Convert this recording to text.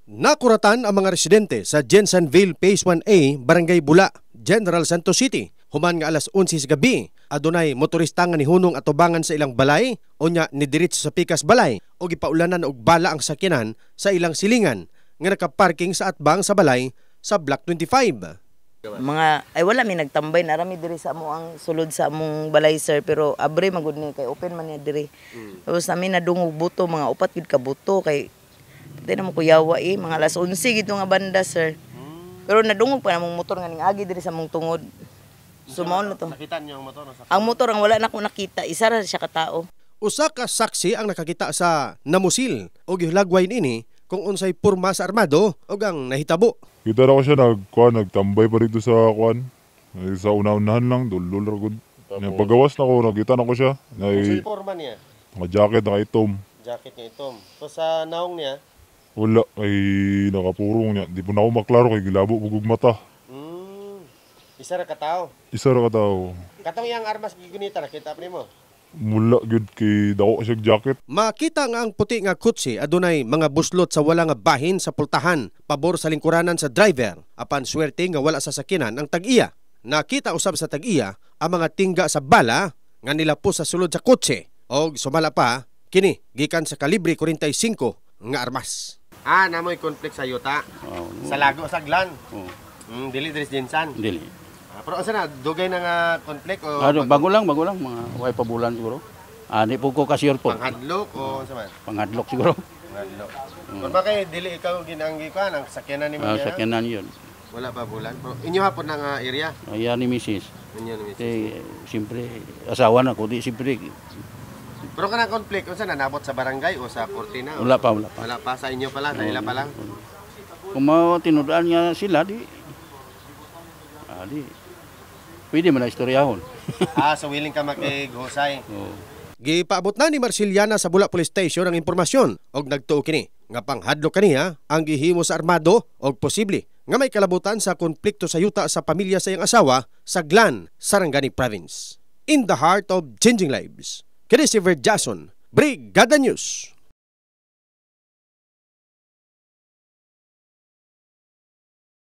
Nakuratan ang mga residente sa Jensenville Phase 1A, Barangay Bula, General Santos City. Human nga alas 11 sa gabi, adunay motorista nga nihunong atubangan sa ilang balay o nya nidiretso sa pikas balay o gipaulanan og bala ang sakyanan sa ilang silingan nga nakaparking sa atbang sa balay sa Block 25. Wala mi nagtambay na rami diri sa amo ang sulod sa among balay sir, pero abre magud ni kay open man niya diri. Tapos namin nadungog buto, mga upat gid ka buto kay pati na mo kuyawa mga alas 11 gid nga banda sir. Pero nadungog pa namong motor nga ning agi diri sa among tungod. Sumaon na to. Nakita niyo ang motor? Ang motor ang wala na ko nakita, isa ra siya ka tao. Usa ka saksi ang nakakita sa namusil o gihulagway ini kung unsay porma sa armado o ang nahitabo. Kita na ko siya nagtambay pa dito sa kwan. Sa una-unahan lang, dulol ragod. Pagawas na ko, nakita na ko siya. Unsay porma niya? Mga jacket, naka-itom. Jacket niya itom. So sa naong niya? Wala, ay nakapurong niya. Di po na ako maklaro kay gilabo bugog mata. Isa ra ka tao? Isa ra ka tao. Katong iyang armas gigunita, nakita pa nimo? Mula gud kay dako siya jacket. Makita nga ang puti nga kutsi adunay mga buslot sa wala nga bahin sa pultahan pabor sa lingkuranan sa driver apan swerte nga wala sa sakinan ang tag-iya. Nakita usab sa tag-iya ang mga tingga sa bala nga nilapos sa sulod sa kutsi og sumala pa kini gikan sa kalibre 45 nga armas. Namoy conflict sa yuta. Sa lago sa glan. Dili diri Jensan. Dili. Pero asa na dugay na nga conflict o bago lang mga way pa bulan siguro. Di po ko kasir po. panghadlok o sa man? Panghadlok siguro. Panghadlok. Pero bakit dili ikaw ginanggi ka ang sakyanan ni Mama? Sakyanan yun. Wala pa bulan. Pero inyo hapon na nga area. Ayan ni Mrs. Inyo ni Mrs. Siyempre asawa na ko di siyempre. Pero kana conflict unsa na nabot sa barangay o sa Cortina? Wala pa. Wala pa sa inyo pala, sa ila pa lang. Kung tinudaan niya sila di pwede man na istoryahon. So willing ka makighusay. Oo. Gipaabot na ni Marciliana sa Bula Police Station ang impormasyon og nagtuo kini nga panghadlok kaniya ang gihimo sa armado og posible nga may kalabutan sa konflikto sa yuta sa pamilya sa iyang asawa sa Glan, Sarangani Province. In the heart of changing lives, kini si Jason, Brigada News.